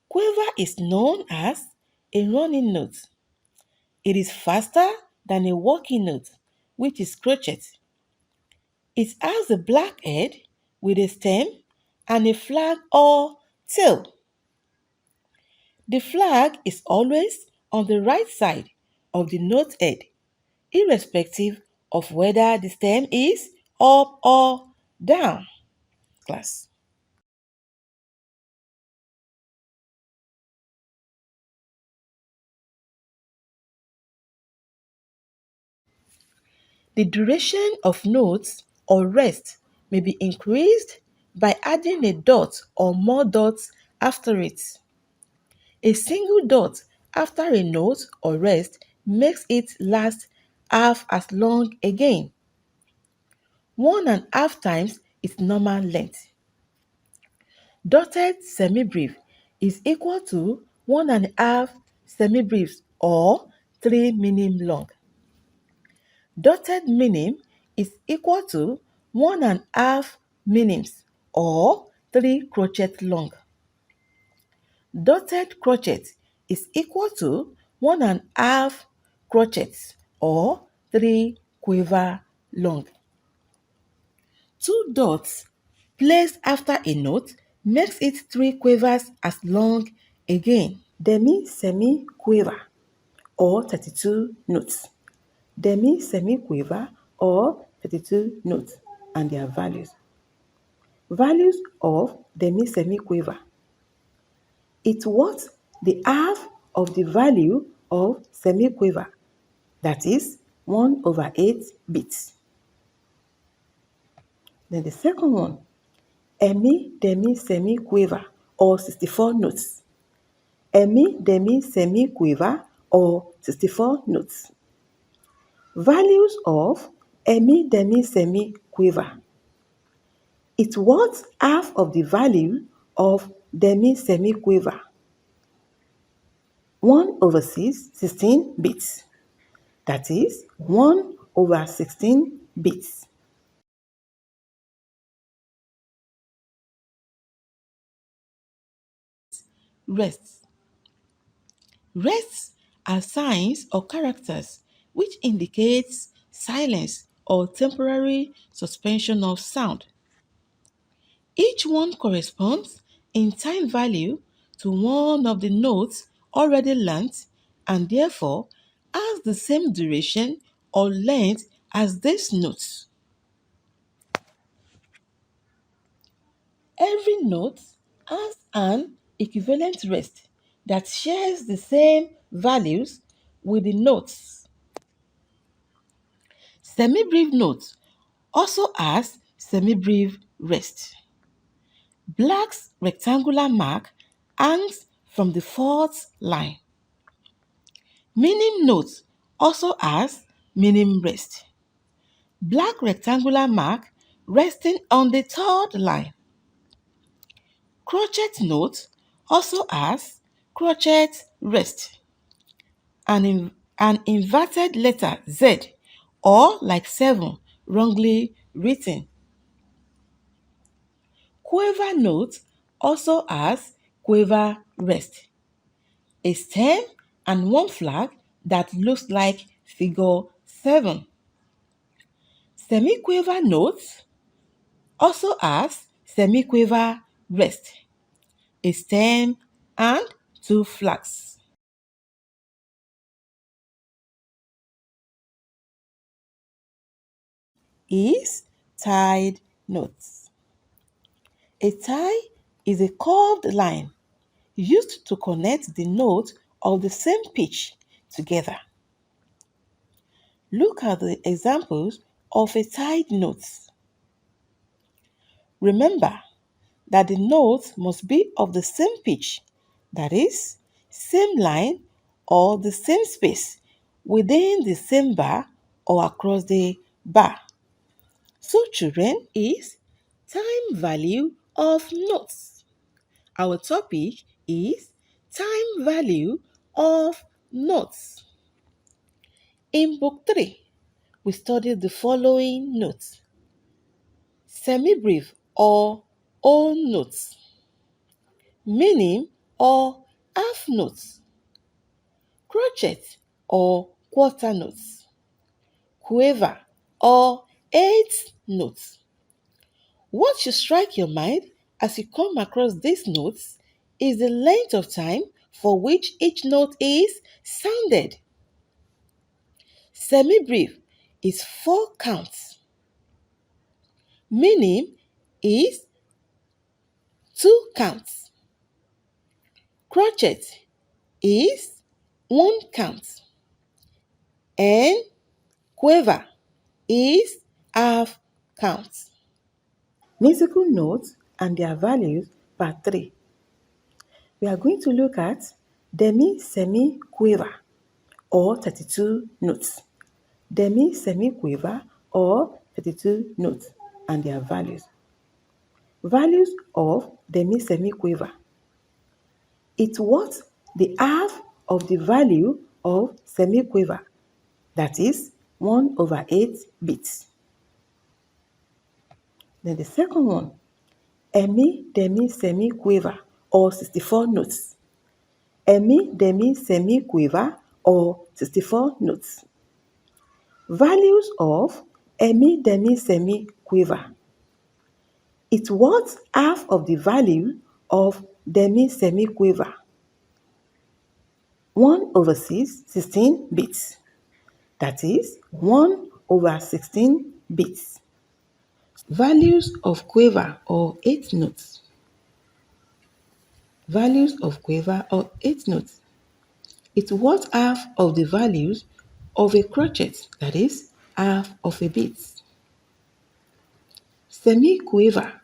Quaver is known as a running note. It is faster than a walking note, which is crochet. It has a black head with a stem and a flag or tail. The flag is always on the right side of the note head, irrespective of whether the stem is up or down. Class. The duration of notes or rest may be increased by adding a dot or more dots after it. A single dot after a note or rest makes it last half as long again, 1.5 times its normal length. Dotted semibreve is equal to 1.5 semibreves or 3 minim long. Dotted minim is equal to 1.5 minims or 3 crochet long. Dotted crochet is equal to 1.5 crochets or 3 quiver long. Two dots placed after a note makes it 3 quavers as long again. Demi-semi-quiver or 32 notes. Demi-semi-quiver or 32 notes and their values. Values of demi-semi-quiver. It's what the half of the value of semi-quiver, that is 1/8 bits. Then the second one, demi-semi-quiver or 64 notes. Demi-semi-quiver or 64 notes. Values of demi-semi-quiver. It's what half of the value of demi-semi-quiver. 1/16 bits. That is 1/16 bits. Rests. Rests are signs or characters which indicates silence or temporary suspension of sound. Each one corresponds in time value to one of the notes already learnt and therefore has the same duration or length as these notes. Every note has an equivalent rest that shares the same values with the notes. Semibreve note also has semibreve rest. Black's rectangular mark hangs from the fourth line. Minim note also has minim rest. Black rectangular mark resting on the third line. Crochet note also has crochet rest. An inverted letter Z or like 7 wrongly written. Quiver note also has quiver rest. A stem and one flag that looks like figure 7. Semiquiver note also has semiquiver rest, a stem and 2 flags. Is tied notes. A tie is a curved line used to connect the notes of the same pitch together. Look at the examples of a tied note. Remember that the notes must be of the same pitch, that is, same line or the same space within the same bar or across the bar. So children is time value of notes. Our topic is time value of notes. In book 3, we studied the following notes. Semibreve or whole notes. Meaning or half notes, crotchet or quarter notes, quaver or eighth notes. What should strike your mind as you come across these notes is the length of time for which each note is sounded. Semi-brief is 4 counts. Minim is 2 counts. Crotchet is 1 count. And quaver is half count. Musical notes and their values, part 3. We are going to look at demi-semi-quaver or 32 notes. Demi-semi-quaver or 32 notes and their values. Values of demi-semi-quaver. It's what the half of the value of semi-quaver, that is 1/8 beats. Then the second one, demi-semi-quaver or 64 notes. Demi-semi-quaver or 64 notes. Values of demi-semi-quaver. It's what half of the value of demi-semi-quaver. 1/6, 16 beats. That is 1/16 beats. Values of quaver or 8 notes. Values of quaver or 8 notes. It's what half of the values of a crotchet, that is half of a beat. Semi-quaver.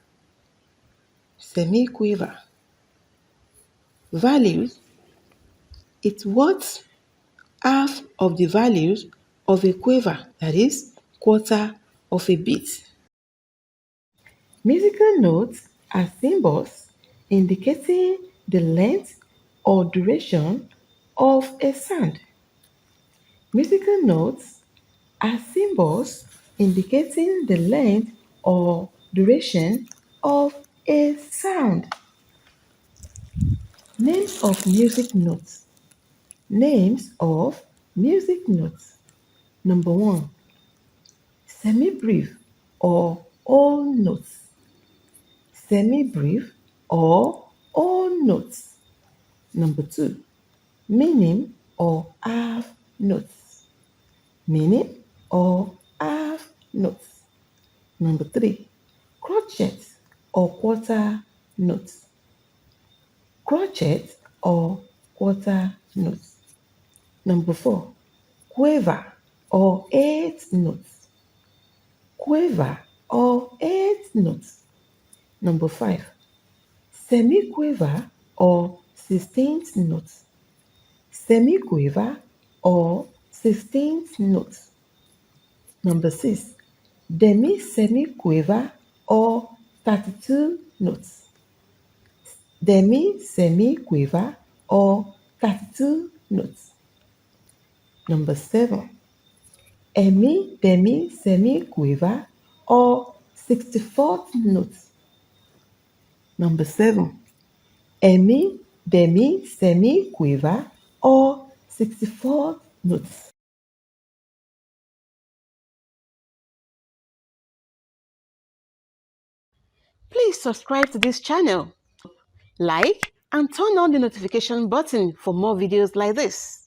Semi-quaver. Values. It's what half of the values of a quaver, that is quarter of a beat. Musical notes are symbols indicating the length or duration of a sound. Musical notes are symbols indicating the length or duration of a sound. Names of music notes. Names of music notes. Number 1. Semi-brief or all notes. Semi-brief or all notes. Number 2. Minim or half notes. Minim or half notes. Number 3. Crotchet or quarter notes. Crotchet or quarter notes. Number 4. Quaver or eighth notes. Quaver or eighth notes. Number 5. Semi-quaver or 16th notes. Semi-quaver or 16th notes. Number 6. Demi-semi-quaver or 32 notes. Demi-semi-quaver or 32 notes. Number 7. Demi-semi-quaver or 64th notes. Number 7. Demi-semi-quaver or 64th notes. Please subscribe to this channel, like, and turn on the notification button for more videos like this.